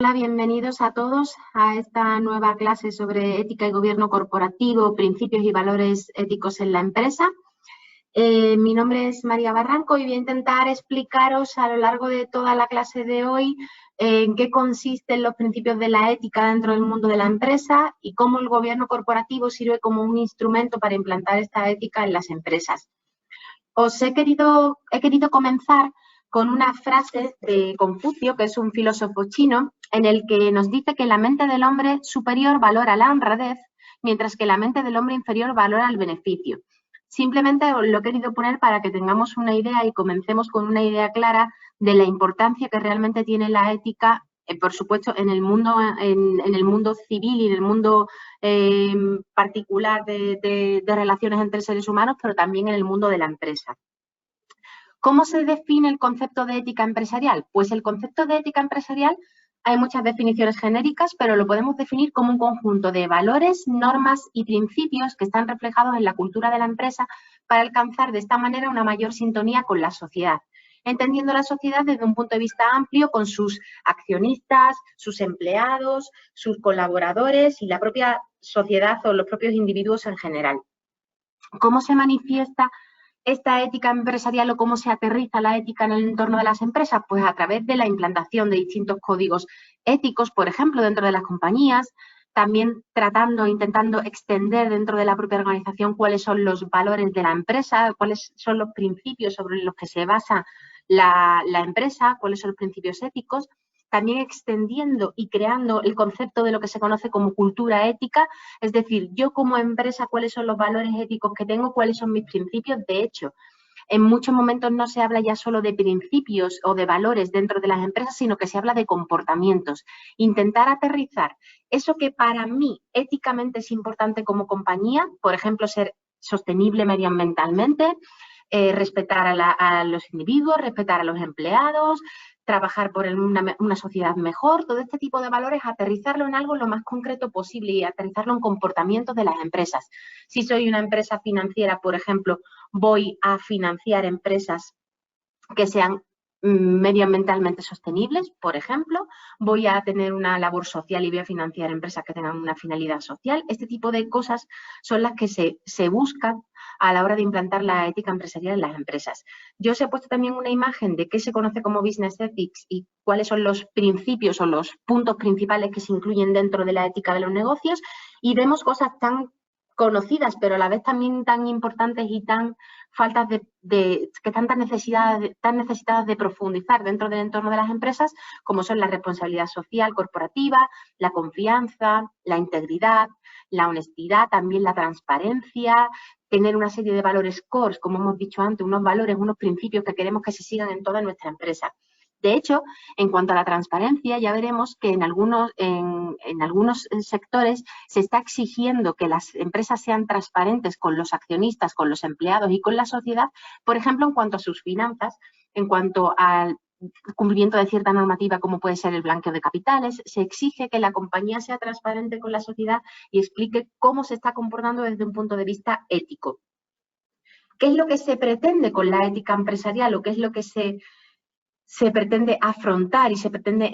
Hola, bienvenidos a todos a esta nueva clase sobre ética y gobierno corporativo, principios y valores éticos en la empresa. Mi nombre es María Barranco y voy a intentar explicaros a lo largo de toda la clase de hoy en qué consisten los principios de la ética dentro del mundo de la empresa y cómo el gobierno corporativo sirve como un instrumento para implantar esta ética en las empresas. He querido comenzar con una frase de Confucio, que es un filósofo chino, en el que nos dice que la mente del hombre superior valora la honradez, mientras que la mente del hombre inferior valora el beneficio. Simplemente lo he querido poner para que tengamos una idea y comencemos con una idea clara de la importancia que realmente tiene la ética, por supuesto, en el mundo civil y en el mundo particular de relaciones entre seres humanos, pero también en el mundo de la empresa. ¿Cómo se define el concepto de ética empresarial? Pues el concepto de ética empresarial hay muchas definiciones genéricas, pero lo podemos definir como un conjunto de valores, normas y principios que están reflejados en la cultura de la empresa para alcanzar de esta manera una mayor sintonía con la sociedad, entendiendo la sociedad desde un punto de vista amplio con sus accionistas, sus empleados, sus colaboradores y la propia sociedad o los propios individuos en general. ¿Cómo se manifiesta esta ética empresarial o cómo se aterriza la ética en el entorno de las empresas? Pues a través de la implantación de distintos códigos éticos, por ejemplo, dentro de las compañías, también intentando extender dentro de la propia organización cuáles son los valores de la empresa, cuáles son los principios sobre los que se basa la empresa, cuáles son los principios éticos, también extendiendo y creando el concepto de lo que se conoce como cultura ética, es decir, yo como empresa, cuáles son los valores éticos que tengo, cuáles son mis principios. De hecho, en muchos momentos no se habla ya solo de principios o de valores dentro de las empresas, sino que se habla de comportamientos. Intentar aterrizar eso que para mí éticamente es importante como compañía, por ejemplo, ser sostenible medioambientalmente, respetar a los individuos, respetar a los empleados, trabajar por una sociedad mejor, todo este tipo de valores, aterrizarlo en algo lo más concreto posible y aterrizarlo en comportamientos de las empresas. Si soy una empresa financiera, por ejemplo, voy a financiar empresas que sean medioambientalmente sostenibles, por ejemplo, voy a tener una labor social y voy a financiar empresas que tengan una finalidad social. Este tipo de cosas son las que se buscan a la hora de implantar la ética empresarial en las empresas. Yo os he puesto también una imagen de qué se conoce como business ethics y cuáles son los principios o los puntos principales que se incluyen dentro de la ética de los negocios, y vemos cosas tan conocidas, pero a la vez también tan importantes y tan faltas que están tan necesitadas de profundizar dentro del entorno de las empresas, como son la responsabilidad social corporativa, la confianza, la integridad, la honestidad, también la transparencia, tener una serie de valores core, como hemos dicho antes, unos valores, unos principios que queremos que se sigan en toda nuestra empresa. De hecho, en cuanto a la transparencia, ya veremos que en algunos sectores se está exigiendo que las empresas sean transparentes con los accionistas, con los empleados y con la sociedad, por ejemplo, en cuanto a sus finanzas, en cuanto al cumplimiento de cierta normativa como puede ser el blanqueo de capitales. Se exige que la compañía sea transparente con la sociedad y explique cómo se está comportando desde un punto de vista ético. ¿Qué es lo que se pretende con la ética empresarial o qué es lo que se pretende afrontar y se pretende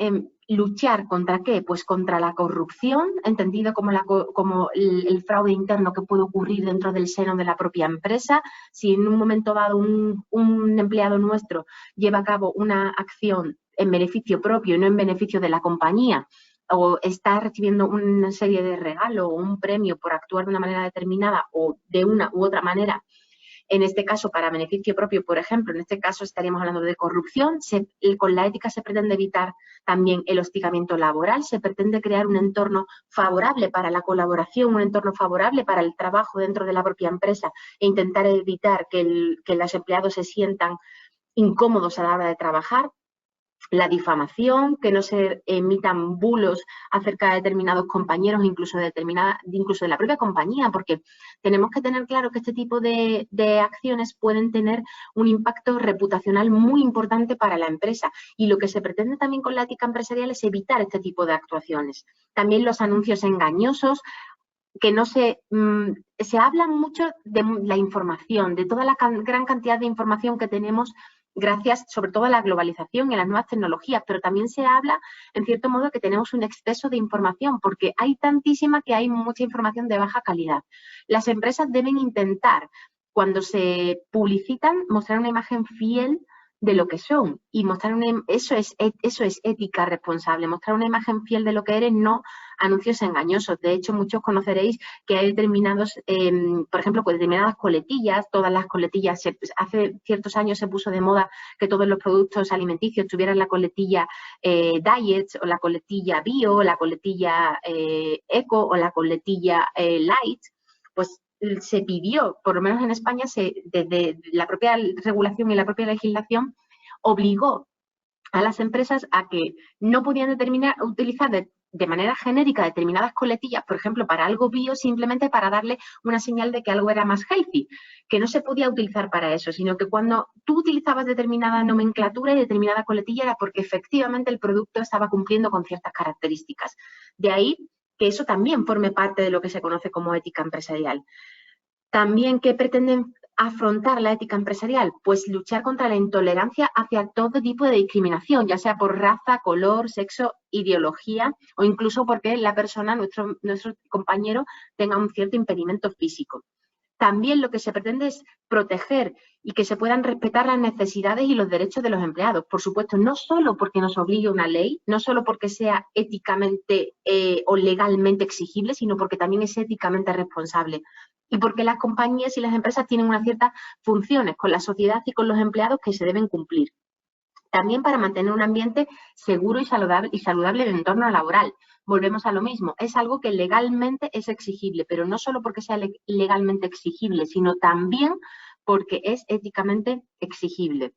luchar contra qué? Pues contra la corrupción, entendido como el fraude interno que puede ocurrir dentro del seno de la propia empresa. Si en un momento dado un empleado nuestro lleva a cabo una acción en beneficio propio y no en beneficio de la compañía, o está recibiendo una serie de regalos o un premio por actuar de una manera determinada o de una u otra manera, en este caso para beneficio propio, por ejemplo, en este caso estaríamos hablando de corrupción. Con la ética se pretende evitar también el hostigamiento laboral, se pretende crear un entorno favorable para la colaboración, un entorno favorable para el trabajo dentro de la propia empresa e intentar evitar que los empleados se sientan incómodos a la hora de trabajar. La difamación, que no se emitan bulos acerca de determinados compañeros, incluso de la propia compañía, porque tenemos que tener claro que este tipo de acciones pueden tener un impacto reputacional muy importante para la empresa, y lo que se pretende también con la ética empresarial es evitar este tipo de actuaciones. También los anuncios engañosos, que no se habla mucho de la información, de toda la gran cantidad de información que tenemos gracias sobre todo a la globalización y a las nuevas tecnologías, pero también se habla, en cierto modo, que tenemos un exceso de información, porque hay tantísima que hay mucha información de baja calidad. Las empresas deben intentar, cuando se publicitan, mostrar una imagen fiel de lo que son, y mostrar eso es ética responsable, mostrar una imagen fiel de lo que eres, no anuncios engañosos. De hecho, muchos conoceréis que hay determinados, por ejemplo, pues determinadas coletillas, todas las coletillas, hace ciertos años se puso de moda que todos los productos alimenticios tuvieran la coletilla diet, o la coletilla bio, o la coletilla eco, o la coletilla light. Pues se pidió, por lo menos en España, desde la propia regulación y la propia legislación, obligó a las empresas a que no podían utilizar de manera genérica determinadas coletillas, por ejemplo, para algo bio, simplemente para darle una señal de que algo era más healthy, que no se podía utilizar para eso, sino que cuando tú utilizabas determinada nomenclatura y determinada coletilla era porque efectivamente el producto estaba cumpliendo con ciertas características. De ahí que eso también forme parte de lo que se conoce como ética empresarial. También, ¿qué pretenden afrontar la ética empresarial? Pues luchar contra la intolerancia hacia todo tipo de discriminación, ya sea por raza, color, sexo, ideología o incluso porque la persona, nuestro compañero, tenga un cierto impedimento físico. También lo que se pretende es proteger y que se puedan respetar las necesidades y los derechos de los empleados. Por supuesto, no solo porque nos obligue una ley, no solo porque sea éticamente o legalmente exigible, sino porque también es éticamente responsable. Y porque las compañías y las empresas tienen unas ciertas funciones con la sociedad y con los empleados que se deben cumplir. También para mantener un ambiente seguro y saludable en el entorno laboral. Volvemos a lo mismo, es algo que legalmente es exigible, pero no solo porque sea legalmente exigible, sino también porque es éticamente exigible.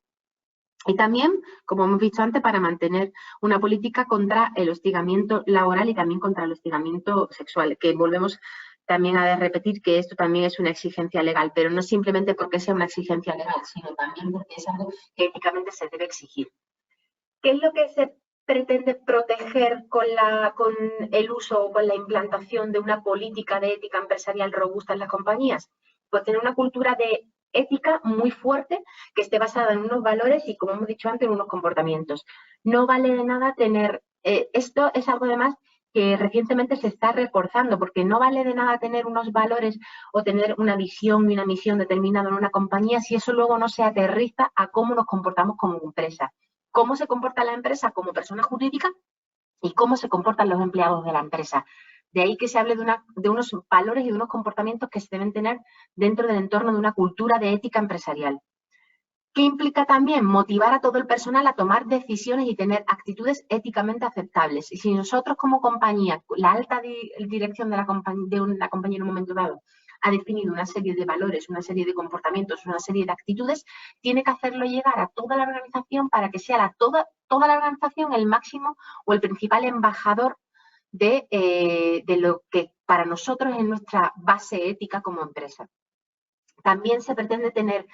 Y también, como hemos visto antes, para mantener una política contra el hostigamiento laboral y también contra el hostigamiento sexual, que volvemos también a repetir que esto también es una exigencia legal, pero no simplemente porque sea una exigencia legal, sino también porque es algo que éticamente se debe exigir. ¿Qué es lo que se pretende proteger con el uso o con la implantación de una política de ética empresarial robusta en las compañías? Pues tener una cultura de ética muy fuerte que esté basada en unos valores y, como hemos dicho antes, en unos comportamientos. No vale de nada tener, esto es algo además que recientemente se está reforzando, porque no vale de nada tener unos valores o tener una visión y una misión determinada en una compañía si eso luego no se aterriza a cómo nos comportamos como empresa. Cómo se comporta la empresa como persona jurídica y cómo se comportan los empleados de la empresa. De ahí que se hable de unos valores y de unos comportamientos que se deben tener dentro del entorno de una cultura de ética empresarial. ¿Qué implica también? Motivar a todo el personal a tomar decisiones y tener actitudes éticamente aceptables. Y si nosotros como compañía, la alta dirección de una compañía en un momento dado, ha definido una serie de valores, una serie de comportamientos, una serie de actitudes, tiene que hacerlo llegar a toda la organización para que sea toda la organización el máximo o el principal embajador de lo que para nosotros es nuestra base ética como empresa. También se pretende tener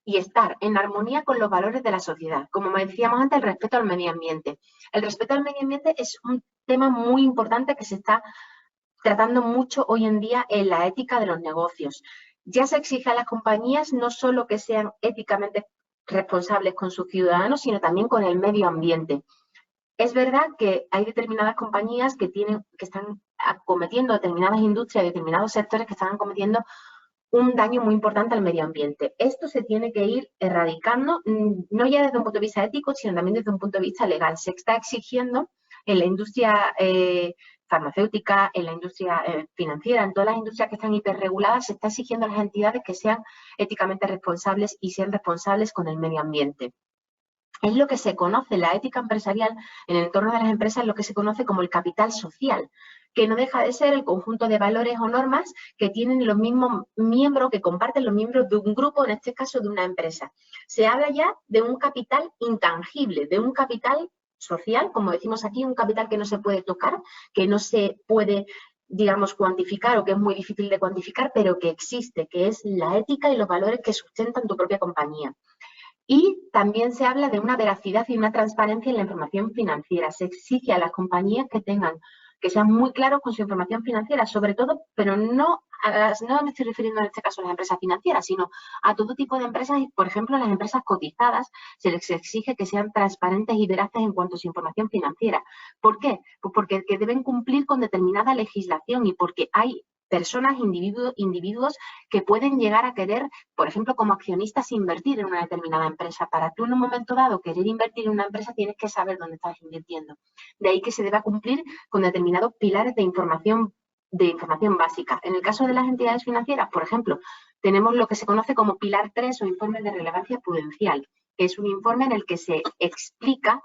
y estar en armonía con los valores de la sociedad. Como me decíamos antes, el respeto al medio ambiente. El respeto al medio ambiente es un tema muy importante que se está tratando mucho hoy en día en la ética de los negocios. Ya se exige a las compañías no solo que sean éticamente responsables con sus ciudadanos, sino también con el medio ambiente. Es verdad que hay determinadas compañías que están acometiendo determinadas industrias, determinados sectores que están acometiendo un daño muy importante al medio ambiente. Esto se tiene que ir erradicando, no ya desde un punto de vista ético, sino también desde un punto de vista legal. Se está exigiendo en la industria farmacéutica, en la industria financiera, en todas las industrias que están hiperreguladas, se está exigiendo a las entidades que sean éticamente responsables y sean responsables con el medio ambiente. Es lo que se conoce, la ética empresarial en el entorno de las empresas, es lo que se conoce como el capital social, que no deja de ser el conjunto de valores o normas que tienen los mismos miembros, que comparten los miembros de un grupo, en este caso de una empresa. Se habla ya de un capital intangible, de un capital social, como decimos aquí, un capital que no se puede tocar, que no se puede, digamos, cuantificar o que es muy difícil de cuantificar, pero que existe, que es la ética y los valores que sustentan tu propia compañía. Y también se habla de una veracidad y una transparencia en la información financiera. Se exige a las compañías que tengan que sean muy claros con su información financiera, sobre todo, pero no me estoy refiriendo en este caso a las empresas financieras, sino a todo tipo de empresas, y por ejemplo, las empresas cotizadas se les exige que sean transparentes y veraces en cuanto a su información financiera. ¿Por qué? Pues porque deben cumplir con determinada legislación y porque hay personas, individuos que pueden llegar a querer, por ejemplo, como accionistas, invertir en una determinada empresa. Para tú en un momento dado querer invertir en una empresa tienes que saber dónde estás invirtiendo. De ahí que se deba cumplir con determinados pilares de información básica. En el caso de las entidades financieras, por ejemplo, tenemos lo que se conoce como pilar 3 o informe de relevancia prudencial, que es un informe en el que se explica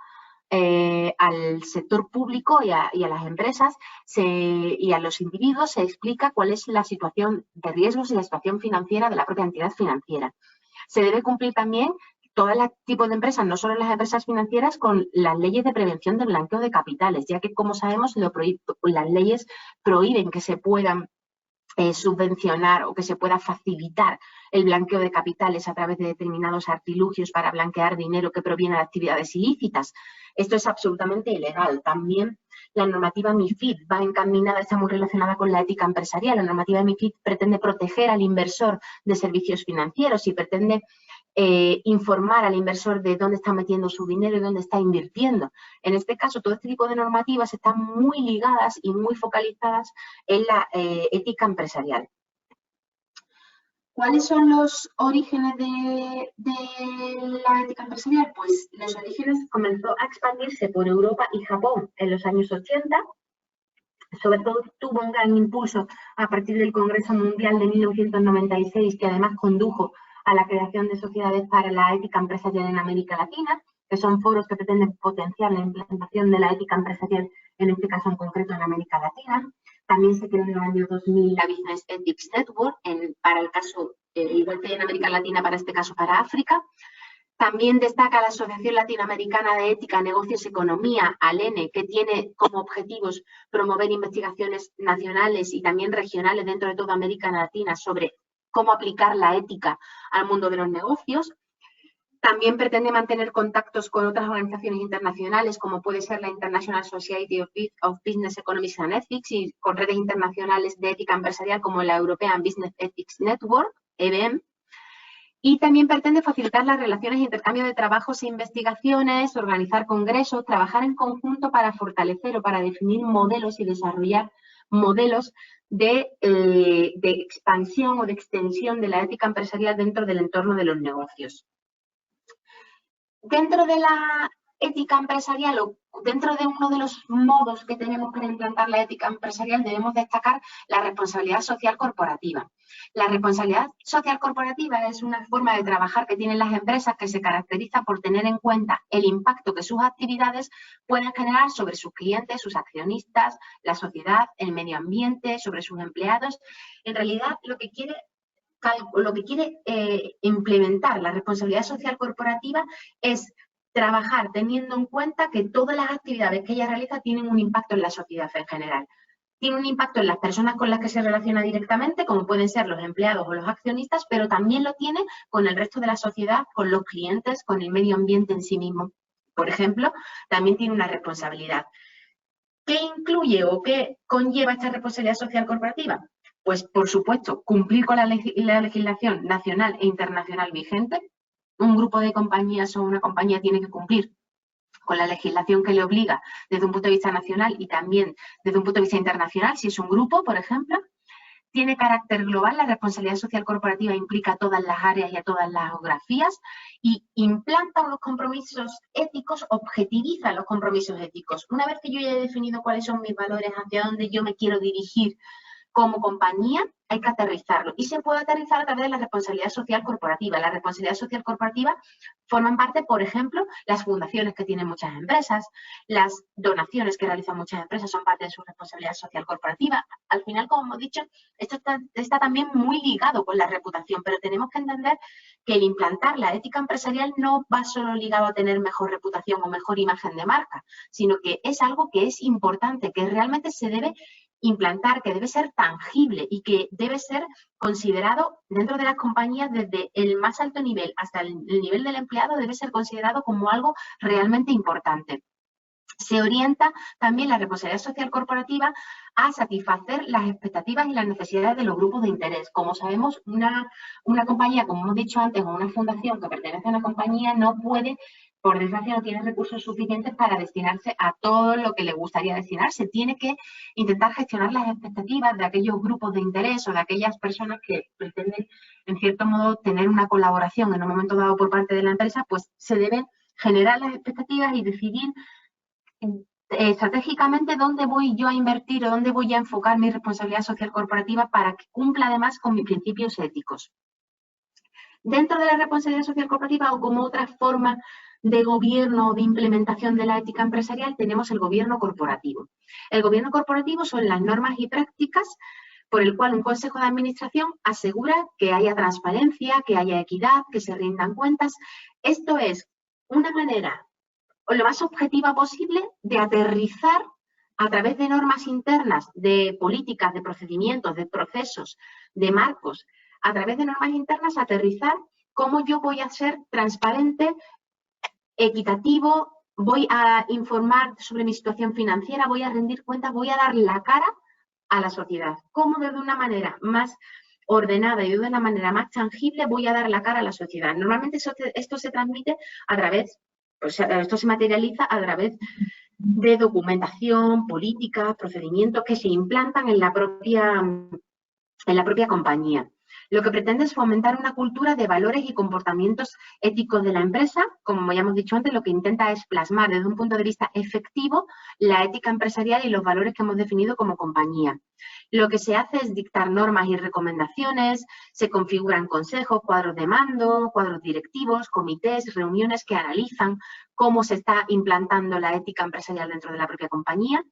al sector público y a las empresas y a los individuos se explica cuál es la situación de riesgos y la situación financiera de la propia entidad financiera. Se debe cumplir también todo el tipo de empresas, no solo las empresas financieras, con las leyes de prevención del blanqueo de capitales, ya que, como sabemos, las leyes prohíben que se puedan subvencionar o que se pueda facilitar el blanqueo de capitales a través de determinados artilugios para blanquear dinero que proviene de actividades ilícitas. Esto es absolutamente ilegal. También la normativa MiFID va encaminada, está muy relacionada con la ética empresarial. La normativa MiFID pretende proteger al inversor de servicios financieros y pretende informar al inversor de dónde está metiendo su dinero y dónde está invirtiendo. En este caso, todo este tipo de normativas están muy ligadas y muy focalizadas en la ética empresarial. ¿Cuáles son los orígenes de la ética empresarial? Pues los orígenes comenzó a expandirse por Europa y Japón en los años 80. Sobre todo tuvo un gran impulso a partir del Congreso Mundial de 1996, que además condujo a la creación de sociedades para la ética empresarial en América Latina, que son foros que pretenden potenciar la implementación de la ética empresarial, en este caso en concreto en América Latina. También se creó en el año 2000 la Business Ethics Network, para el caso, igual que en América Latina, para este caso para África. También destaca la Asociación Latinoamericana de Ética, Negocios y Economía, ALENE, que tiene como objetivos promover investigaciones nacionales y también regionales dentro de toda América Latina sobre cómo aplicar la ética al mundo de los negocios. También pretende mantener contactos con otras organizaciones internacionales, como puede ser la International Society of Business Economics and Ethics, y con redes internacionales de ética empresarial como la European Business Ethics Network, EBM. Y también pretende facilitar las relaciones e intercambio de trabajos e investigaciones, organizar congresos, trabajar en conjunto para fortalecer o para definir modelos y desarrollar modelos de expansión o de extensión de la ética empresarial dentro del entorno de los negocios. Dentro de la ética empresarial o dentro de uno de los modos que tenemos para implantar la ética empresarial debemos destacar la responsabilidad social corporativa. La responsabilidad social corporativa es una forma de trabajar que tienen las empresas que se caracteriza por tener en cuenta el impacto que sus actividades pueden generar sobre sus clientes, sus accionistas, la sociedad, el medio ambiente, sobre sus empleados. En realidad, lo que quiere implementar la responsabilidad social corporativa es trabajar teniendo en cuenta que todas las actividades que ella realiza tienen un impacto en la sociedad en general. Tiene un impacto en las personas con las que se relaciona directamente, como pueden ser los empleados o los accionistas, pero también lo tiene con el resto de la sociedad, con los clientes, con el medio ambiente en sí mismo. Por ejemplo, también tiene una responsabilidad. ¿Qué incluye o qué conlleva esta responsabilidad social corporativa? Pues, por supuesto, cumplir con la legislación nacional e internacional vigente. Un grupo de compañías o una compañía tiene que cumplir con la legislación que le obliga desde un punto de vista nacional y también desde un punto de vista internacional, si es un grupo, por ejemplo. Tiene carácter global, la responsabilidad social corporativa implica a todas las áreas y a todas las geografías y implanta los compromisos éticos, objetiviza los compromisos éticos. Una vez que yo ya he definido cuáles son mis valores, hacia dónde yo me quiero dirigir como compañía, hay que aterrizarlo. Y se puede aterrizar a través de la responsabilidad social corporativa. La responsabilidad social corporativa forman parte, por ejemplo, las fundaciones que tienen muchas empresas, las donaciones que realizan muchas empresas son parte de su responsabilidad social corporativa. Al final, como hemos dicho, esto está también muy ligado con la reputación, pero tenemos que entender que el implantar la ética empresarial no va solo ligado a tener mejor reputación o mejor imagen de marca, sino que es algo que es importante, que realmente se debe implantar, que debe ser tangible y que debe ser considerado dentro de las compañías desde el más alto nivel hasta el nivel del empleado, debe ser considerado como algo realmente importante. se orienta también la responsabilidad social corporativa a satisfacer las expectativas y las necesidades de los grupos de interés. Como sabemos, una compañía, como hemos dicho antes, o una fundación que pertenece a una compañía no puede, por desgracia, no tiene recursos suficientes para destinarse a todo lo que le gustaría destinarse. Tiene que intentar gestionar las expectativas de aquellos grupos de interés o de aquellas personas que pretenden, en cierto modo, tener una colaboración en un momento dado por parte de la empresa, pues se deben generar las expectativas y decidir estratégicamente dónde voy yo a invertir o dónde voy a enfocar mi responsabilidad social corporativa para que cumpla además con mis principios éticos. Dentro de la responsabilidad social corporativa o como otra forma de gobierno o de implementación de la ética empresarial tenemos el gobierno corporativo. El gobierno corporativo son las normas y prácticas por el cual un consejo de administración asegura que haya transparencia, que haya equidad, que se rindan cuentas. Esto es una manera o lo más objetiva posible de aterrizar a través de normas internas, de políticas, de procedimientos, de procesos, de marcos, a través de normas internas aterrizar cómo yo voy a ser transparente, equitativo, voy a informar sobre mi situación financiera, voy a rendir cuentas, voy a dar la cara a la sociedad. Cómo de una manera más ordenada y de una manera más tangible voy a dar la cara a la sociedad. Normalmente esto se transmite a través, esto se materializa a través de documentación, políticas, procedimientos que se implantan en la propia compañía. Lo que pretende es fomentar una cultura de valores y comportamientos éticos de la empresa. Como ya hemos dicho antes, lo que intenta es plasmar desde un punto de vista efectivo la ética empresarial y los valores que hemos definido como compañía. Lo que se hace es dictar normas y recomendaciones, se configuran consejos, cuadros de mando, cuadros directivos, comités, reuniones que analizan cómo se está implantando la ética empresarial dentro de la propia compañía.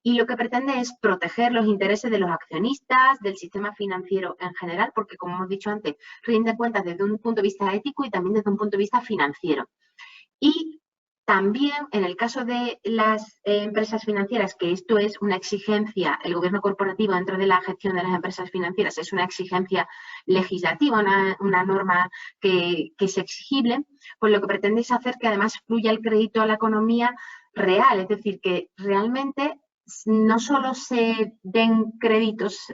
Y lo que pretende es proteger los intereses de los accionistas, del sistema financiero en general, porque, como hemos dicho antes, rinde cuentas desde un punto de vista ético y también desde un punto de vista financiero. Y también, en el caso de las empresas financieras, que esto es una exigencia, el gobierno corporativo dentro de la gestión de las empresas financieras es una exigencia legislativa, una norma que es exigible, pues lo que pretende es hacer que además fluya el crédito a la economía real, es decir, que realmente no solo se den créditos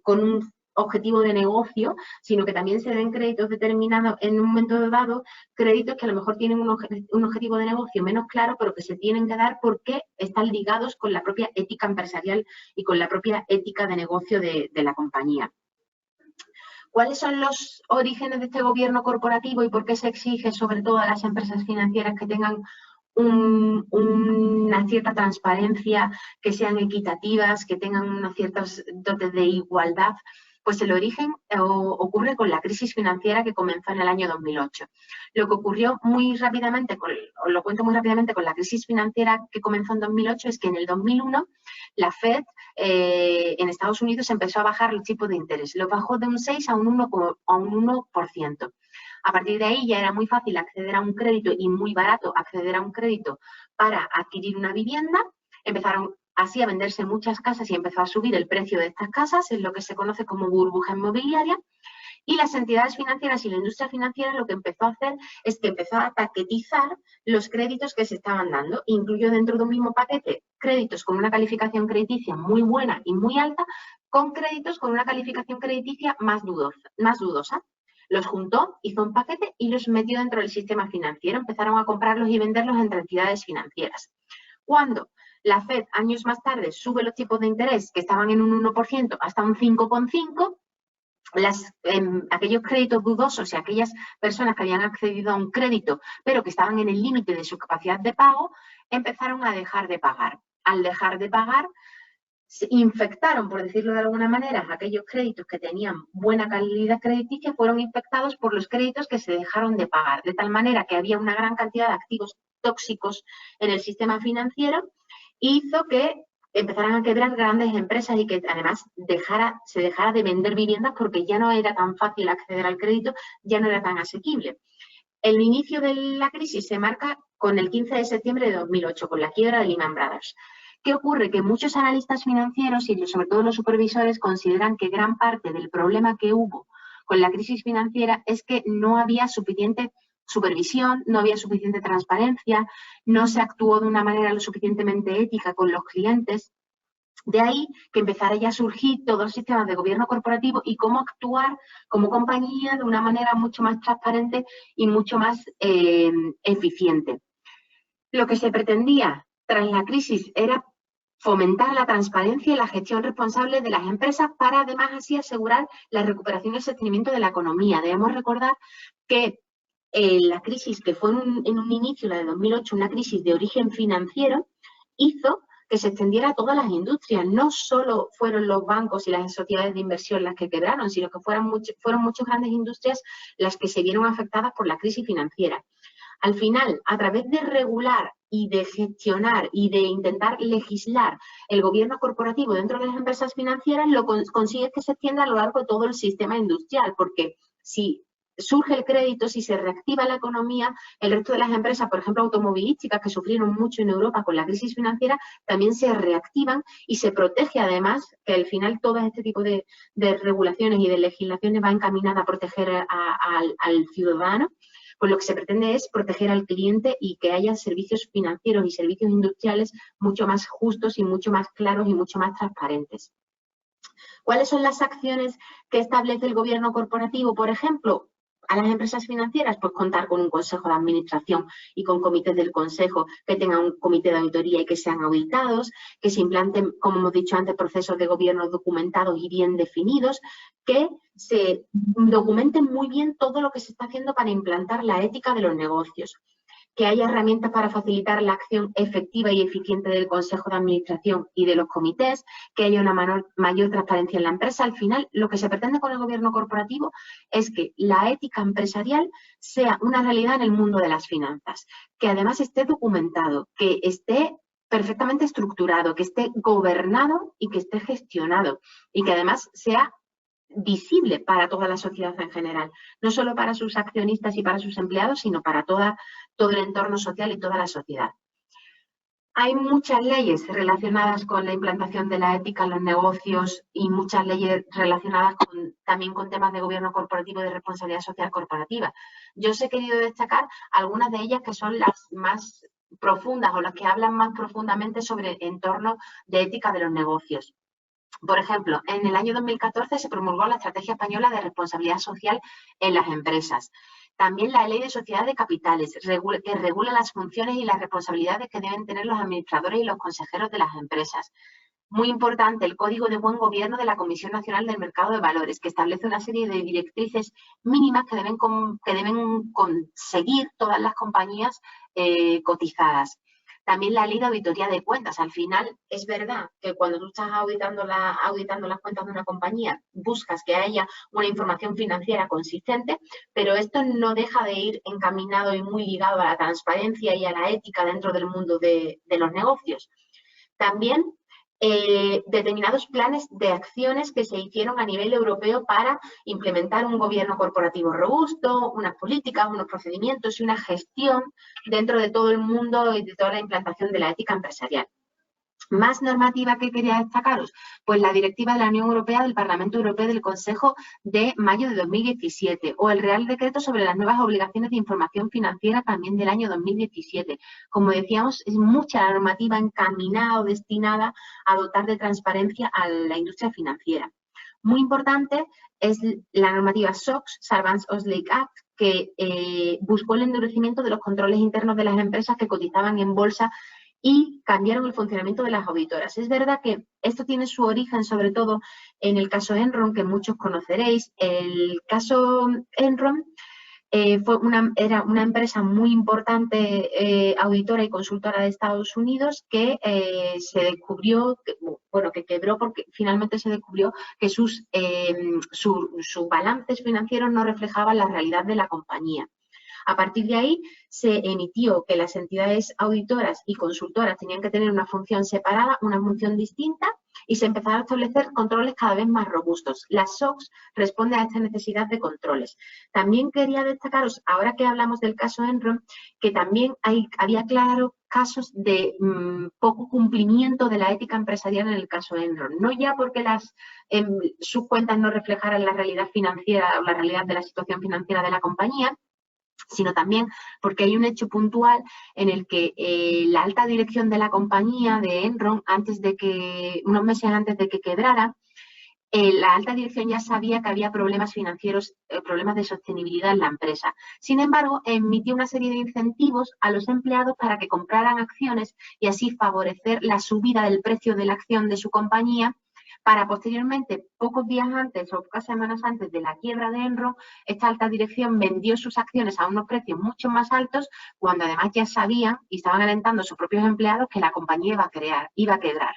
con un objetivo de negocio, sino que también se den créditos determinados en un momento dado, créditos que a lo mejor tienen un objetivo de negocio menos claro, pero que se tienen que dar porque están ligados con la propia ética empresarial y con la propia ética de negocio de la compañía. ¿Cuáles son los orígenes de este gobierno corporativo y por qué se exige sobre todo a las empresas financieras que tengan una cierta transparencia, que sean equitativas, que tengan unas ciertas dotes de igualdad? Pues el origen ocurre con la crisis financiera que comenzó en el año 2008. Lo que ocurrió muy rápidamente, os lo cuento muy rápidamente, con la crisis financiera que comenzó en 2008 es que en el 2001 la Fed en Estados Unidos empezó a bajar los tipos de interés. Lo bajó de un 6 a un 1%. A partir de ahí ya era muy fácil acceder a un crédito y muy barato acceder a un crédito para adquirir una vivienda. Empezaron así a venderse muchas casas y empezó a subir el precio de estas casas, es lo que se conoce como burbuja inmobiliaria. Y las entidades financieras y la industria financiera lo que empezó a hacer es que empezó a paquetizar los créditos que se estaban dando. Incluyó dentro de un mismo paquete créditos con una calificación crediticia muy buena y muy alta, con créditos con una calificación crediticia más dudosa. Los juntó, hizo un paquete y los metió dentro del sistema financiero. Empezaron a comprarlos y venderlos entre entidades financieras. Cuando la Fed, años más tarde, sube los tipos de interés que estaban en un 1% hasta un 5,5%, aquellos créditos dudosos y aquellas personas que habían accedido a un crédito pero que estaban en el límite de su capacidad de pago, empezaron a dejar de pagar. Al dejar de pagar, se infectaron, por decirlo de alguna manera, aquellos créditos que tenían buena calidad crediticia, fueron infectados por los créditos que se dejaron de pagar, de tal manera que había una gran cantidad de activos tóxicos en el sistema financiero, hizo que empezaran a quebrar grandes empresas y que además se dejara de vender viviendas porque ya no era tan fácil acceder al crédito, ya no era tan asequible. El inicio de la crisis se marca con el 15 de septiembre de 2008, con la quiebra de Lehman Brothers. ¿Qué ocurre? Que muchos analistas financieros y sobre todo los supervisores consideran que gran parte del problema que hubo con la crisis financiera es que no había suficiente supervisión, no había suficiente transparencia, no se actuó de una manera lo suficientemente ética con los clientes. De ahí que empezara ya a surgir todo el sistema de gobierno corporativo y cómo actuar como compañía de una manera mucho más transparente y mucho más eficiente. Lo que se pretendía tras la crisis era fomentar la transparencia y la gestión responsable de las empresas para además así asegurar la recuperación y el sostenimiento de la economía. Debemos recordar que la crisis que fue en un inicio, la de 2008, una crisis de origen financiero, hizo que se extendiera a todas las industrias. No solo fueron los bancos y las sociedades de inversión las que quebraron, sino que fueron muchas grandes industrias las que se vieron afectadas por la crisis financiera. Al final, a través de regular y de gestionar y de intentar legislar el gobierno corporativo dentro de las empresas financieras, lo consigue que se extienda a lo largo de todo el sistema industrial, porque si surge el crédito, si se reactiva la economía, el resto de las empresas, por ejemplo, automovilísticas, que sufrieron mucho en Europa con la crisis financiera, también se reactivan y se protege además, que al final todo este tipo de regulaciones y de legislaciones va encaminada a proteger al ciudadano. Pues lo que se pretende es proteger al cliente y que haya servicios financieros y servicios industriales mucho más justos y mucho más claros y mucho más transparentes. ¿Cuáles son las acciones que establece el gobierno corporativo, por ejemplo? A las empresas financieras, pues contar con un consejo de administración y con comités del consejo que tengan un comité de auditoría y que sean auditados, que se implanten, como hemos dicho antes, procesos de gobierno documentados y bien definidos, que se documenten muy bien todo lo que se está haciendo para implantar la ética de los negocios, que haya herramientas para facilitar la acción efectiva y eficiente del Consejo de Administración y de los comités, que haya una mayor transparencia en la empresa. Al final, lo que se pretende con el gobierno corporativo es que la ética empresarial sea una realidad en el mundo de las finanzas, que además esté documentado, que esté perfectamente estructurado, que esté gobernado y que esté gestionado y que además sea visible para toda la sociedad en general, no solo para sus accionistas y para sus empleados, sino para todo el entorno social y toda la sociedad. Hay muchas leyes relacionadas con la implantación de la ética en los negocios y muchas leyes relacionadas también con temas de gobierno corporativo y de responsabilidad social corporativa. Yo os he querido destacar algunas de ellas que son las más profundas o las que hablan más profundamente sobre el entorno de ética de los negocios. Por ejemplo, en el año 2014 se promulgó la Estrategia Española de Responsabilidad Social en las Empresas. También la Ley de Sociedades de Capitales, que regula las funciones y las responsabilidades que deben tener los administradores y los consejeros de las empresas. Muy importante, el Código de Buen Gobierno de la Comisión Nacional del Mercado de Valores, que establece una serie de directrices mínimas que deben conseguir todas las compañías cotizadas. También la ley de auditoría de cuentas. Al final, es verdad que cuando tú estás auditando las cuentas de una compañía, buscas que haya una información financiera consistente, pero esto no deja de ir encaminado y muy ligado a la transparencia y a la ética dentro del mundo de los negocios. También determinados planes de acciones que se hicieron a nivel europeo para implementar un gobierno corporativo robusto, unas políticas, unos procedimientos y una gestión dentro de todo el mundo y de toda la implantación de la ética empresarial. Más normativa que quería destacaros, pues la Directiva de la Unión Europea del Parlamento Europeo del Consejo de mayo de 2017 o el Real Decreto sobre las nuevas obligaciones de información financiera también del año 2017. Como decíamos, es mucha la normativa encaminada o destinada a dotar de transparencia a la industria financiera. Muy importante es la normativa SOX, Sarbanes-Oxley Act, que buscó el endurecimiento de los controles internos de las empresas que cotizaban en bolsa y cambiaron el funcionamiento de las auditoras. Es verdad que esto tiene su origen sobre todo en el caso Enron, que muchos conoceréis. El caso Enron era una empresa muy importante, auditora y consultora de Estados Unidos, que se descubrió, que quebró porque finalmente se descubrió que sus balances financieros no reflejaban la realidad de la compañía. A partir de ahí se emitió que las entidades auditoras y consultoras tenían que tener una función separada, una función distinta, y se empezaron a establecer controles cada vez más robustos. La SOX responde a esta necesidad de controles. También quería destacaros, ahora que hablamos del caso Enron, que también había claros casos de poco cumplimiento de la ética empresarial en el caso Enron. No ya porque sus cuentas no reflejaran la realidad financiera o la realidad de la situación financiera de la compañía, sino también porque hay un hecho puntual en el que la alta dirección de la compañía de Enron, unos meses antes de que quebrara, la alta dirección ya sabía que había problemas financieros, problemas de sostenibilidad en la empresa. Sin embargo, emitió una serie de incentivos a los empleados para que compraran acciones y así favorecer la subida del precio de la acción de su compañía, para posteriormente, pocos días antes o pocas semanas antes de la quiebra de Enron, esta alta dirección vendió sus acciones a unos precios mucho más altos, cuando además ya sabían y estaban alentando a sus propios empleados que la compañía iba a quebrar.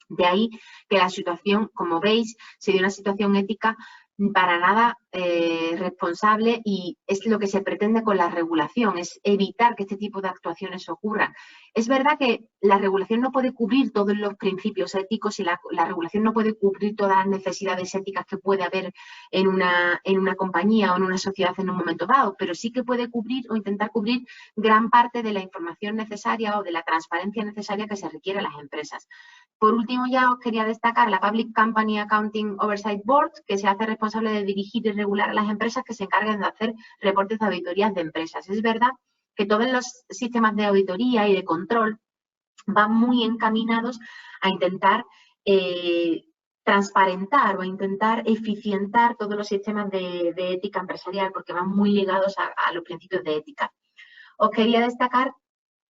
De ahí que la situación, como veis, sería una situación ética para nada responsable, y es lo que se pretende con la regulación, es evitar que este tipo de actuaciones ocurran. Es verdad que la regulación no puede cubrir todos los principios éticos y la regulación no puede cubrir todas las necesidades éticas que puede haber en una compañía o en una sociedad en un momento dado, pero sí que puede cubrir o intentar cubrir gran parte de la información necesaria o de la transparencia necesaria que se requiere a las empresas. Por último, ya os quería destacar la Public Company Accounting Oversight Board, que se hace responsable de dirigir y regular a las empresas que se encarguen de hacer reportes de auditorías de empresas. Es verdad que todos los sistemas de auditoría y de control van muy encaminados a intentar transparentar o a intentar eficientar todos los sistemas de ética empresarial, porque van muy ligados a los principios de ética. Os quería destacar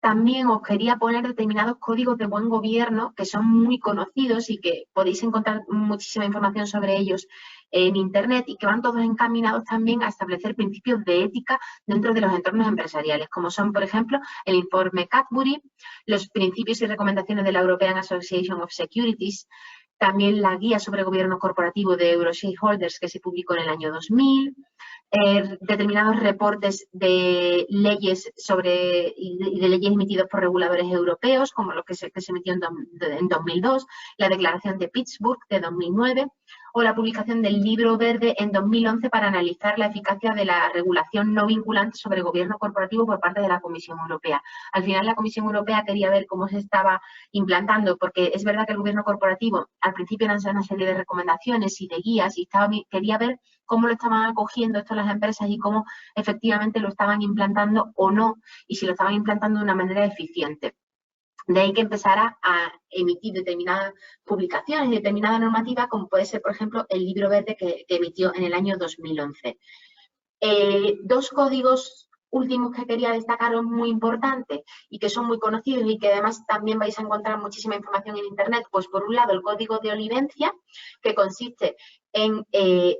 también, os quería poner determinados códigos de buen gobierno que son muy conocidos y que podéis encontrar muchísima información sobre ellos en Internet, y que van todos encaminados también a establecer principios de ética dentro de los entornos empresariales, como son, por ejemplo, el informe Cadbury, los principios y recomendaciones de la European Association of Securities, también la guía sobre gobierno corporativo de Euroshareholders, que se publicó en el año 2000, determinados reportes de leyes y de leyes emitidos por reguladores europeos, como lo que se emitió en 2002, la declaración de Pittsburgh de 2009, o la publicación del Libro Verde en 2011 para analizar la eficacia de la regulación no vinculante sobre gobierno corporativo por parte de la Comisión Europea. Al final, la Comisión Europea quería ver cómo se estaba implantando, porque es verdad que el gobierno corporativo al principio eran una serie de recomendaciones y de guías, y quería ver cómo lo estaban acogiendo esto las empresas y cómo efectivamente lo estaban implantando o no, y si lo estaban implantando de una manera eficiente. De ahí que empezara a emitir determinadas publicaciones, determinada normativa, como puede ser, por ejemplo, el Libro Verde que emitió en el año 2011. Dos códigos últimos que quería destacaros muy importantes y que son muy conocidos y que además también vais a encontrar muchísima información en Internet, pues por un lado el Código de Olivencia, que consiste en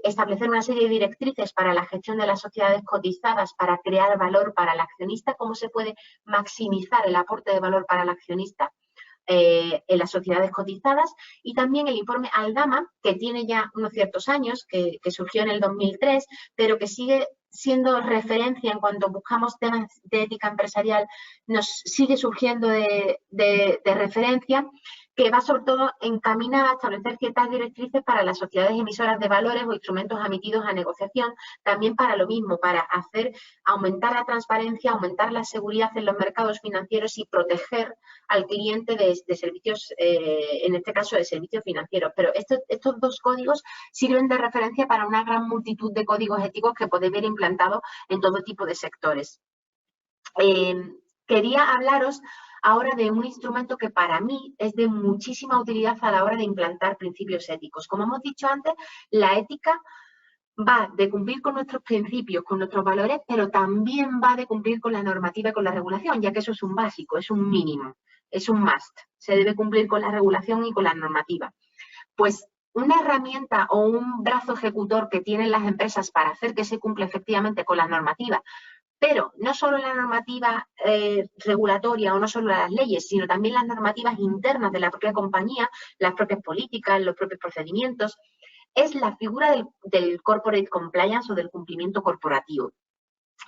establecer una serie de directrices para la gestión de las sociedades cotizadas para crear valor para el accionista, cómo se puede maximizar el aporte de valor para el accionista en las sociedades cotizadas, y también el informe Aldama, que tiene ya unos ciertos años, que surgió en el 2003, pero que sigue siendo referencia en cuanto buscamos temas de ética empresarial, nos sigue surgiendo de referencia, que va sobre todo encaminada a establecer ciertas directrices para las sociedades emisoras de valores o instrumentos admitidos a negociación, también para lo mismo, para aumentar la transparencia, aumentar la seguridad en los mercados financieros y proteger al cliente de servicios, en este caso de servicios financieros. Pero estos dos códigos sirven de referencia para una gran multitud de códigos éticos que podéis ver implantados en todo tipo de sectores. Quería hablaros ahora de un instrumento que para mí es de muchísima utilidad a la hora de implantar principios éticos. Como hemos dicho antes, la ética va de cumplir con nuestros principios, con nuestros valores, pero también va de cumplir con la normativa y con la regulación, ya que eso es un básico, es un mínimo, es un must. Se debe cumplir con la regulación y con la normativa. Pues una herramienta o un brazo ejecutor que tienen las empresas para hacer que se cumpla efectivamente con la normativa, pero no solo la normativa regulatoria o no solo las leyes, sino también las normativas internas de la propia compañía, las propias políticas, los propios procedimientos, es la figura del corporate compliance o del cumplimiento corporativo.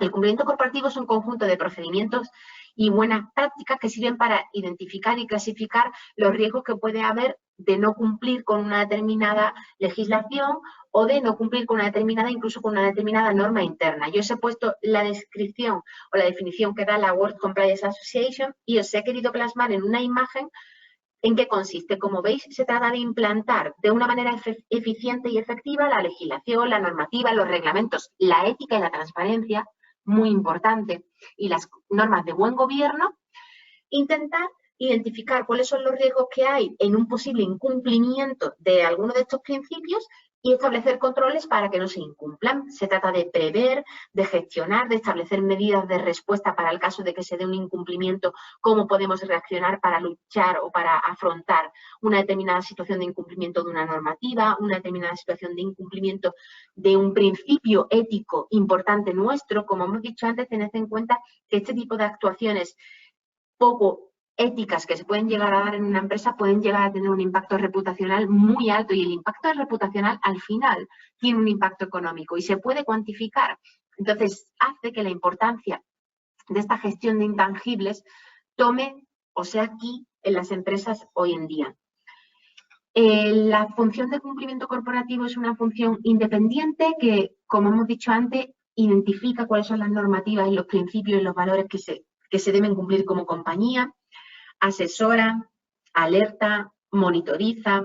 El cumplimiento corporativo es un conjunto de procedimientos y buenas prácticas que sirven para identificar y clasificar los riesgos que puede haber de no cumplir con una determinada legislación o de no cumplir con una determinada, incluso con una determinada norma interna. Yo os he puesto la descripción o la definición que da la World Compliance Association y os he querido plasmar en una imagen en qué consiste. Como veis, se trata de implantar de una manera eficiente y efectiva la legislación, la normativa, los reglamentos, la ética y la transparencia muy importante, y las normas de buen gobierno, intentar identificar cuáles son los riesgos que hay en un posible incumplimiento de alguno de estos principios y establecer controles para que no se incumplan. Se trata de prever, de gestionar, de establecer medidas de respuesta para el caso de que se dé un incumplimiento, cómo podemos reaccionar para luchar o para afrontar una determinada situación de incumplimiento de una normativa, una determinada situación de incumplimiento de un principio ético importante nuestro. Como hemos dicho antes, tened en cuenta que este tipo de actuaciones poco éticas que se pueden llegar a dar en una empresa pueden llegar a tener un impacto reputacional muy alto, y el impacto reputacional al final tiene un impacto económico y se puede cuantificar. Entonces hace que la importancia de esta gestión de intangibles tome o sea aquí en las empresas hoy en día. La función de cumplimiento corporativo es una función independiente que, como hemos dicho antes, identifica cuáles son las normativas y los principios y los valores que se deben cumplir como compañía, asesora, alerta, monitoriza,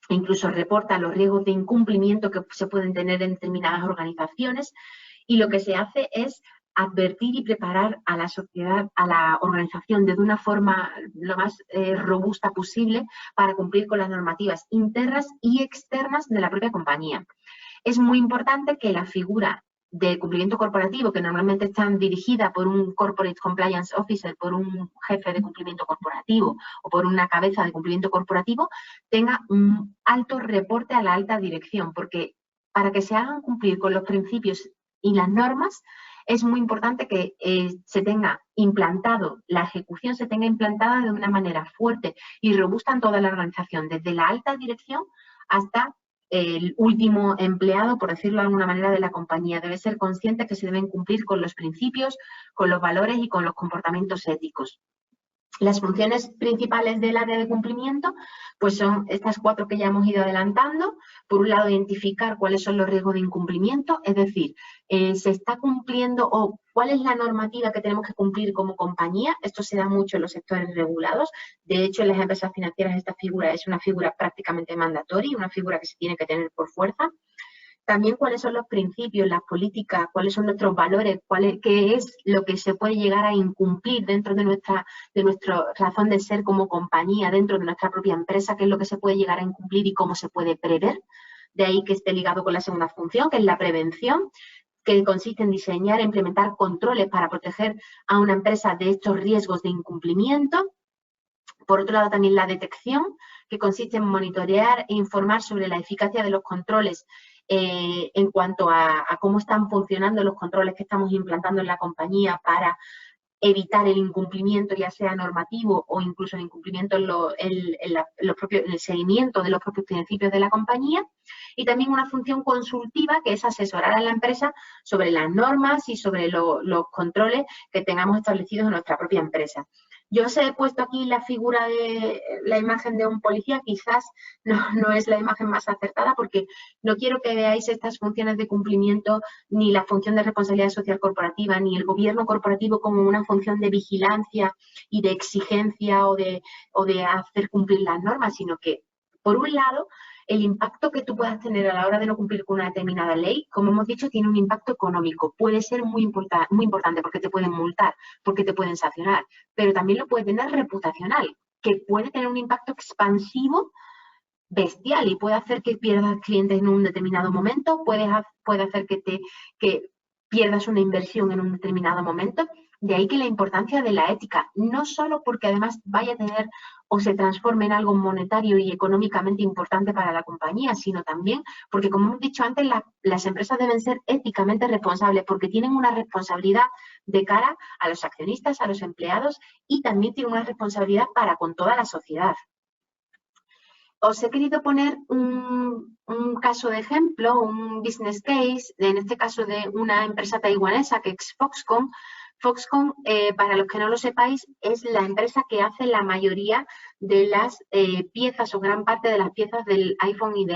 incluso reporta los riesgos de incumplimiento que se pueden tener en determinadas organizaciones, y lo que se hace es advertir y preparar a la sociedad, a la organización, de una forma lo más robusta posible para cumplir con las normativas internas y externas de la propia compañía. Es muy importante que la figura de cumplimiento corporativo, que normalmente están dirigidas por un Corporate Compliance Officer, por un jefe de cumplimiento corporativo o por una cabeza de cumplimiento corporativo, tenga un alto reporte a la alta dirección, porque para que se hagan cumplir con los principios y las normas, es muy importante que se tenga implantado, la ejecución se tenga implantada de una manera fuerte y robusta en toda la organización, desde la alta dirección hasta el último empleado, por decirlo de alguna manera, de la compañía. Debe ser consciente que se deben cumplir con los principios, con los valores y con los comportamientos éticos. Las funciones principales del área de cumplimiento pues son estas 4 que ya hemos ido adelantando. Por un lado, identificar cuáles son los riesgos de incumplimiento, es decir, se está cumpliendo o cuál es la normativa que tenemos que cumplir como compañía. Esto se da mucho en los sectores regulados. De hecho, en las empresas financieras esta figura es una figura prácticamente mandatoria, una figura que se tiene que tener por fuerza. También cuáles son los principios, las políticas, cuáles son nuestros valores, qué es lo que se puede llegar a incumplir dentro de nuestra razón de ser como compañía, dentro de nuestra propia empresa, qué es lo que se puede llegar a incumplir y cómo se puede prever. De ahí que esté ligado con la segunda función, que es la prevención, que consiste en diseñar e implementar controles para proteger a una empresa de estos riesgos de incumplimiento. Por otro lado, también la detección, que consiste en monitorear e informar sobre la eficacia de los controles en cuanto a cómo están funcionando los controles que estamos implantando en la compañía para evitar el incumplimiento, ya sea normativo o incluso el incumplimiento en el seguimiento de los propios principios de la compañía. Y también una función consultiva, que es asesorar a la empresa sobre las normas y sobre los controles que tengamos establecidos en nuestra propia empresa. Yo os he puesto aquí la figura de la imagen de un policía, quizás no es la imagen más acertada, porque no quiero que veáis estas funciones de cumplimiento, ni la función de responsabilidad social corporativa, ni el gobierno corporativo como una función de vigilancia y de exigencia o de hacer cumplir las normas, sino que, por un lado, el impacto que tú puedas tener a la hora de no cumplir con una determinada ley, como hemos dicho, tiene un impacto económico. Puede ser muy importante porque te pueden multar, porque te pueden sancionar, pero también lo puede tener reputacional, que puede tener un impacto expansivo bestial y puede hacer que pierdas clientes en un determinado momento, puede hacer que pierdas una inversión en un determinado momento. De ahí que la importancia de la ética, no solo porque además vaya a tener o se transforme en algo monetario y económicamente importante para la compañía, sino también porque, como hemos dicho antes, las empresas deben ser éticamente responsables porque tienen una responsabilidad de cara a los accionistas, a los empleados, y también tienen una responsabilidad para con toda la sociedad. Os he querido poner un caso de ejemplo, un business case, en este caso de una empresa taiwanesa que es Foxconn. Foxconn, para los que no lo sepáis, es la empresa que hace la mayoría de las piezas o gran parte de las piezas del iPhone y de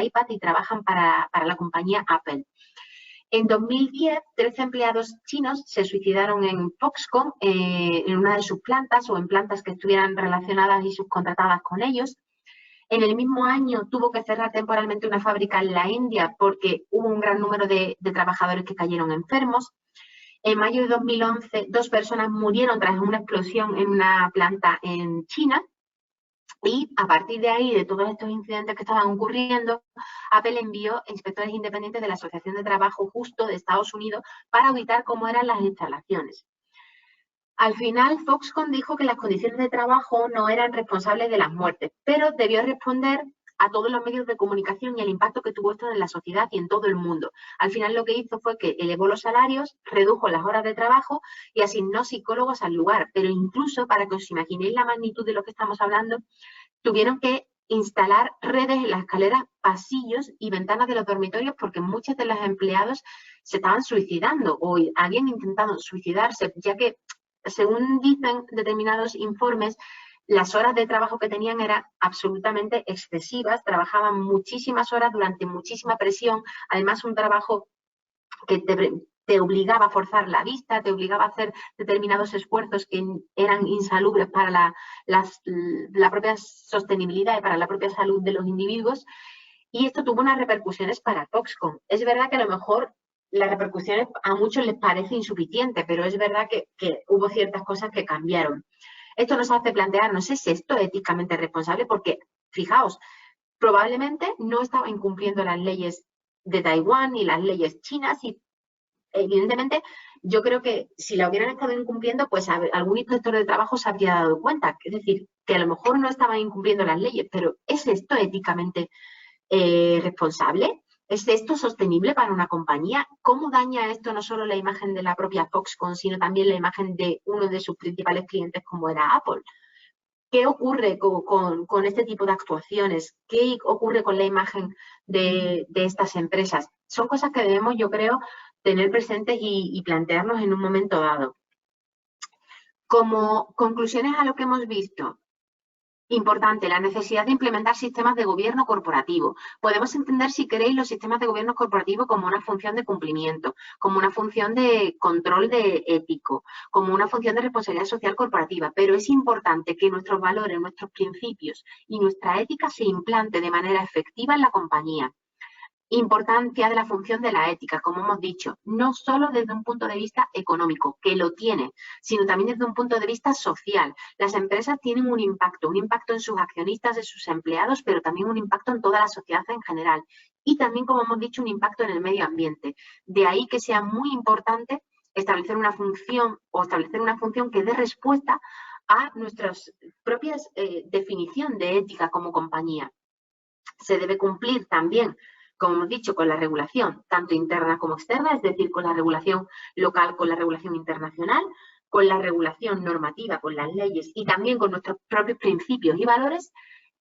iPad y trabajan para la compañía Apple. En 2010, 13 empleados chinos se suicidaron en Foxconn, en una de sus plantas o en plantas que estuvieran relacionadas y subcontratadas con ellos. En el mismo año tuvo que cerrar temporalmente una fábrica en la India porque hubo un gran número de trabajadores que cayeron enfermos. En mayo de 2011, 2 personas murieron tras una explosión en una planta en China. Y a partir de ahí, de todos estos incidentes que estaban ocurriendo, Apple envió inspectores independientes de la Asociación de Trabajo Justo de Estados Unidos para auditar cómo eran las instalaciones. Al final, Foxconn dijo que las condiciones de trabajo no eran responsables de las muertes, pero debió responder a todos los medios de comunicación y el impacto que tuvo esto en la sociedad y en todo el mundo. Al final lo que hizo fue que elevó los salarios, redujo las horas de trabajo y asignó psicólogos al lugar. Pero incluso, para que os imaginéis la magnitud de lo que estamos hablando, tuvieron que instalar redes en las escaleras, pasillos y ventanas de los dormitorios porque muchos de los empleados se estaban suicidando o habían intentado suicidarse, ya que, según dicen determinados informes, las horas de trabajo que tenían eran absolutamente excesivas, trabajaban muchísimas horas durante muchísima presión, además un trabajo que te obligaba a forzar la vista, te obligaba a hacer determinados esfuerzos que eran insalubres para la propia sostenibilidad y para la propia salud de los individuos, y esto tuvo unas repercusiones para Foxconn. Es verdad que a lo mejor las repercusiones a muchos les parece insuficiente, pero es verdad que hubo ciertas cosas que cambiaron. Esto nos hace plantearnos, ¿es esto éticamente responsable? Porque, fijaos, probablemente no estaba incumpliendo las leyes de Taiwán ni las leyes chinas y, evidentemente, yo creo que si la hubieran estado incumpliendo, pues algún inspector de trabajo se habría dado cuenta. Es decir, que a lo mejor no estaban incumpliendo las leyes, pero ¿es esto éticamente responsable? ¿Es esto sostenible para una compañía? ¿Cómo daña esto no solo la imagen de la propia Foxconn, sino también la imagen de uno de sus principales clientes como era Apple? ¿Qué ocurre con este tipo de actuaciones? ¿Qué ocurre con la imagen de estas empresas? Son cosas que debemos, yo creo, tener presentes y plantearnos en un momento dado. Como conclusiones a lo que hemos visto, importante, la necesidad de implementar sistemas de gobierno corporativo. Podemos entender, si queréis, los sistemas de gobierno corporativo como una función de cumplimiento, como una función de control ético, como una función de responsabilidad social corporativa, pero es importante que nuestros valores, nuestros principios y nuestra ética se implante de manera efectiva en la compañía. Importancia de la función de la ética, como hemos dicho, no solo desde un punto de vista económico, que lo tiene, sino también desde un punto de vista social. Las empresas tienen un impacto en sus accionistas, en sus empleados, pero también un impacto en toda la sociedad en general. Y también, como hemos dicho, un impacto en el medio ambiente. De ahí que sea muy importante establecer una función que dé respuesta a nuestras propias definición de ética como compañía. Se debe cumplir también, como hemos dicho, con la regulación, tanto interna como externa, es decir, con la regulación local, con la regulación internacional, con la regulación normativa, con las leyes y también con nuestros propios principios y valores.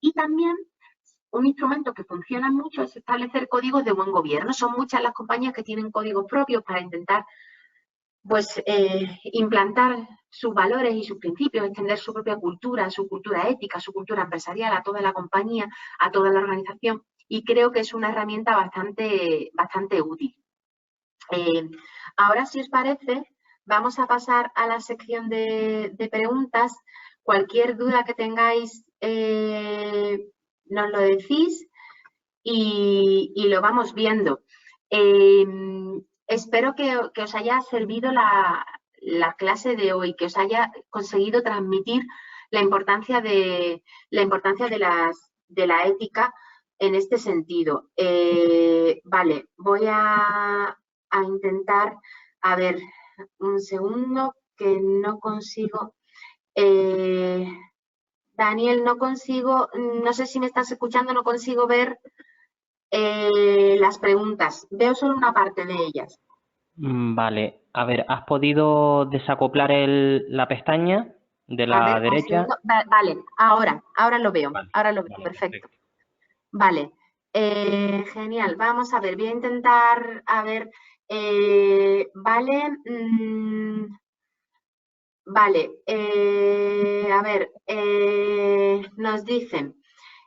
Y también un instrumento que funciona mucho es establecer códigos de buen gobierno. Son muchas las compañías que tienen códigos propios para intentar, pues, implantar sus valores y sus principios, extender su propia cultura, su cultura ética, su cultura empresarial a toda la compañía, a toda la organización. Y creo que es una herramienta bastante útil. Ahora, si os parece, vamos a pasar a la sección de preguntas. Cualquier duda que tengáis, nos lo decís y lo vamos viendo. Espero que os haya servido la clase de hoy, que os haya conseguido transmitir la importancia de la ética en este sentido. Vale, voy a intentar, a ver, un segundo, que no consigo. Daniel, no consigo, no sé si me estás escuchando, no consigo ver las preguntas. Veo solo una parte de ellas. Vale, a ver, ¿has podido desacoplar la pestaña de la derecha? Vale, ahora lo veo, Vale, ahora lo veo, vale, perfecto. Vale, genial, vamos a ver, voy a intentar, a ver, vale, vale, a ver, nos dicen,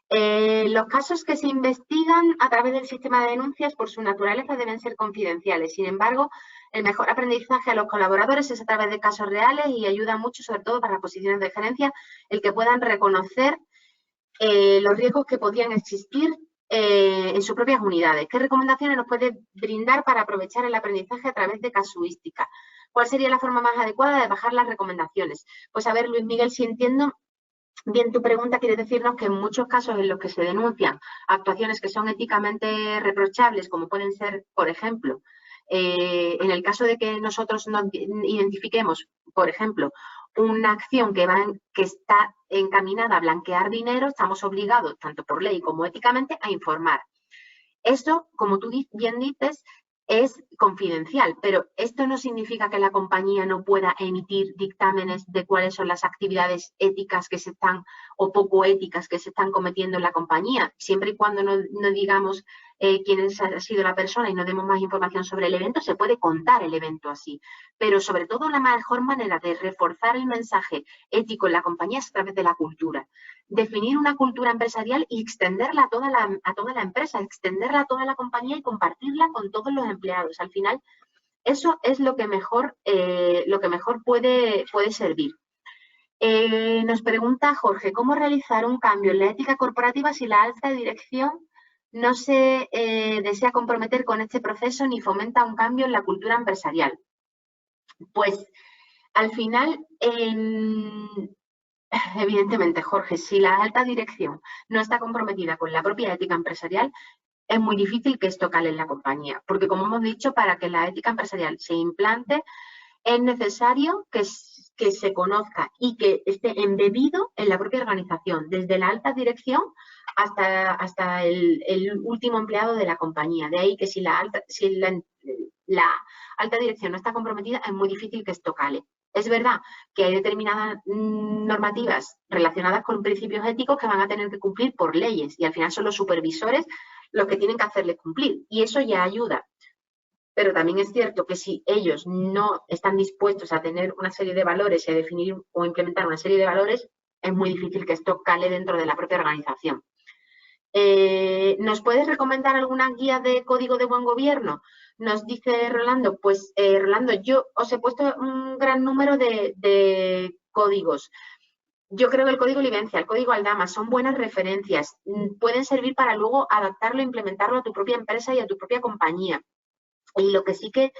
los casos que se investigan a través del sistema de denuncias por su naturaleza deben ser confidenciales. Sin embargo, el mejor aprendizaje a los colaboradores es a través de casos reales y ayuda mucho, sobre todo para las posiciones de gerencia, el que puedan reconocer los riesgos que podrían existir en sus propias unidades. ¿Qué recomendaciones nos puede brindar para aprovechar el aprendizaje a través de casuística? ¿Cuál sería la forma más adecuada de bajar las recomendaciones? Pues a ver, Luis Miguel, si entiendo bien tu pregunta, quiere decirnos que en muchos casos en los que se denuncian actuaciones que son éticamente reprochables, como pueden ser, por ejemplo, en el caso de que nosotros no identifiquemos, por ejemplo, una acción que está encaminada a blanquear dinero, estamos obligados, tanto por ley como éticamente, a informar. Esto, como tú bien dices, es confidencial, pero esto no significa que la compañía no pueda emitir dictámenes de cuáles son las actividades éticas que se están o poco éticas que se están cometiendo en la compañía, siempre y cuando no digamos quién ha sido la persona y no demos más información sobre el evento, se puede contar el evento así. Pero sobre todo la mejor manera de reforzar el mensaje ético en la compañía es a través de la cultura. Definir una cultura empresarial y extenderla a toda la empresa, extenderla a toda la compañía y compartirla con todos los empleados. Al final, eso es lo que mejor puede servir. Nos pregunta Jorge, ¿cómo realizar un cambio en la ética corporativa si la alta dirección no se desea comprometer con este proceso ni fomenta un cambio en la cultura empresarial? Pues, al final, evidentemente, Jorge, si la alta dirección no está comprometida con la propia ética empresarial, es muy difícil que esto cale en la compañía, porque como hemos dicho, para que la ética empresarial se implante, es necesario que se conozca y que esté embebido en la propia organización, desde la alta dirección hasta el último empleado de la compañía. De ahí que si la alta dirección no está comprometida, es muy difícil que esto cale. Es verdad que hay determinadas normativas relacionadas con principios éticos que van a tener que cumplir por leyes y al final son los supervisores los que tienen que hacerles cumplir y eso ya ayuda. Pero también es cierto que si ellos no están dispuestos a tener una serie de valores y a definir o implementar una serie de valores, es muy difícil que esto cale dentro de la propia organización. ¿Nos puedes recomendar alguna guía de código de buen gobierno? Nos dice Rolando, pues Rolando, yo os he puesto un gran número de códigos. Yo creo que el código Livencia, el código Aldama son buenas referencias, pueden servir para luego adaptarlo e implementarlo a tu propia empresa y a tu propia compañía. Y lo que sí que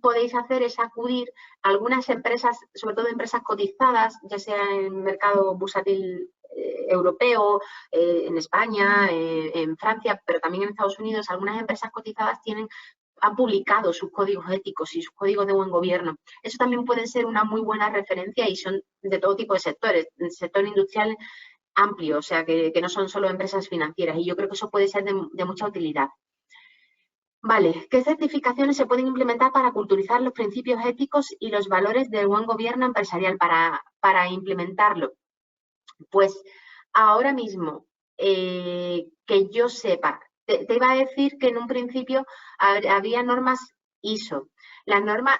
podéis hacer es acudir a algunas empresas, sobre todo empresas cotizadas, ya sea en el mercado bursátil europeo, en España, en Francia, pero también en Estados Unidos. Algunas empresas cotizadas han publicado sus códigos éticos y sus códigos de buen gobierno. Eso también puede ser una muy buena referencia y son de todo tipo de sectores. El sector industrial amplio, o sea, que no son solo empresas financieras. Y yo creo que eso puede ser de mucha utilidad. Vale, ¿qué certificaciones se pueden implementar para culturizar los principios éticos y los valores del buen gobierno empresarial para implementarlo? Pues ahora mismo, que yo sepa, te iba a decir que en un principio había normas ISO.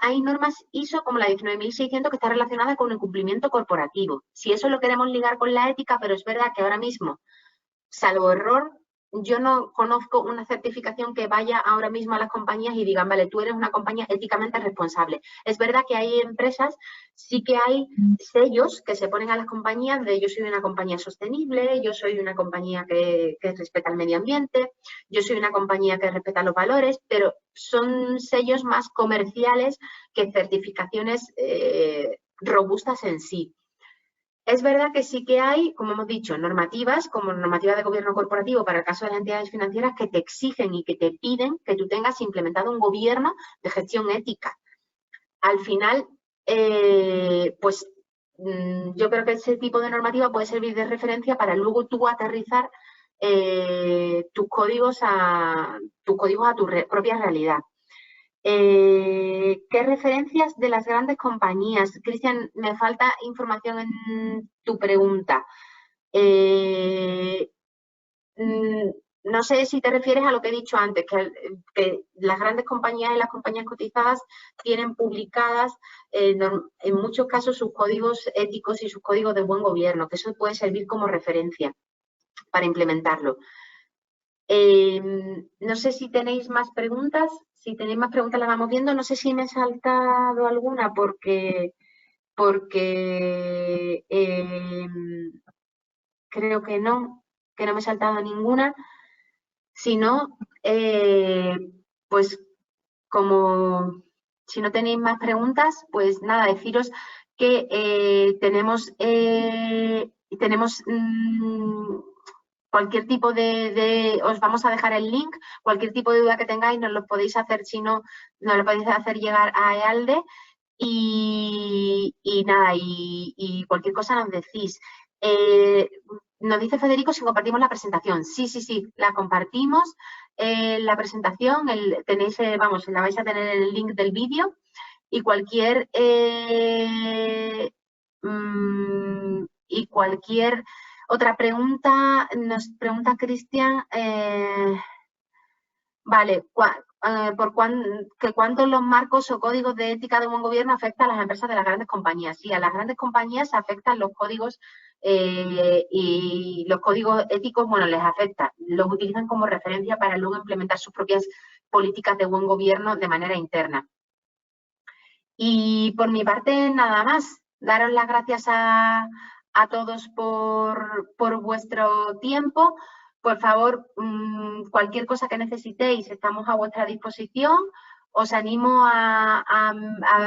Hay normas ISO como la 19.600 que está relacionada con el cumplimiento corporativo. Si eso lo queremos ligar con la ética, pero es verdad que ahora mismo, salvo error, yo no conozco una certificación que vaya ahora mismo a las compañías y digan, vale, tú eres una compañía éticamente responsable. Es verdad que hay empresas, sí que hay sellos que se ponen a las compañías de yo soy una compañía sostenible, yo soy una compañía que respeta el medio ambiente, yo soy una compañía que respeta los valores, pero son sellos más comerciales que certificaciones robustas en sí. Es verdad que sí que hay, como hemos dicho, normativas, como normativa de gobierno corporativo para el caso de las entidades financieras que te exigen y que te piden que tú tengas implementado un gobierno de gestión ética. Al final, pues yo creo que ese tipo de normativa puede servir de referencia para luego tú aterrizar tus códigos a tu propia realidad. ¿Qué referencias de las grandes compañías? Cristian, me falta información en tu pregunta. No sé si te refieres a lo que he dicho antes, que las grandes compañías y las compañías cotizadas tienen publicadas en muchos casos sus códigos éticos y sus códigos de buen gobierno, que eso puede servir como referencia para implementarlo. No sé si tenéis más preguntas. Si tenéis más preguntas las vamos viendo. No sé si me he saltado alguna porque creo que no me he saltado ninguna. Si no, pues como si no tenéis más preguntas, pues nada, deciros que tenemos cualquier tipo os vamos a dejar el link, cualquier tipo de duda que tengáis nos lo podéis hacer, si no, nos lo podéis hacer llegar a EALDE y nada, y cualquier cosa nos decís. Nos dice Federico si compartimos la presentación. Sí, la compartimos. La presentación, tenéis, vamos, la vais a tener en el link del vídeo y cualquier otra pregunta, nos pregunta Cristian, vale, ¿cuántos los marcos o códigos de ética de buen gobierno afectan a las empresas de las grandes compañías? Sí, a las grandes compañías afectan los códigos y los códigos éticos, bueno, les afecta. Los utilizan como referencia para luego implementar sus propias políticas de buen gobierno de manera interna. Y por mi parte, nada más. Daros las gracias a todos por vuestro tiempo. Por favor, cualquier cosa que necesitéis, estamos a vuestra disposición. Os animo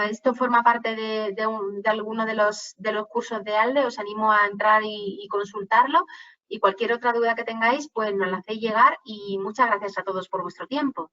esto forma parte de alguno de los cursos de ALDE, os animo a entrar y consultarlo. Y cualquier otra duda que tengáis, pues nos la hacéis llegar y muchas gracias a todos por vuestro tiempo.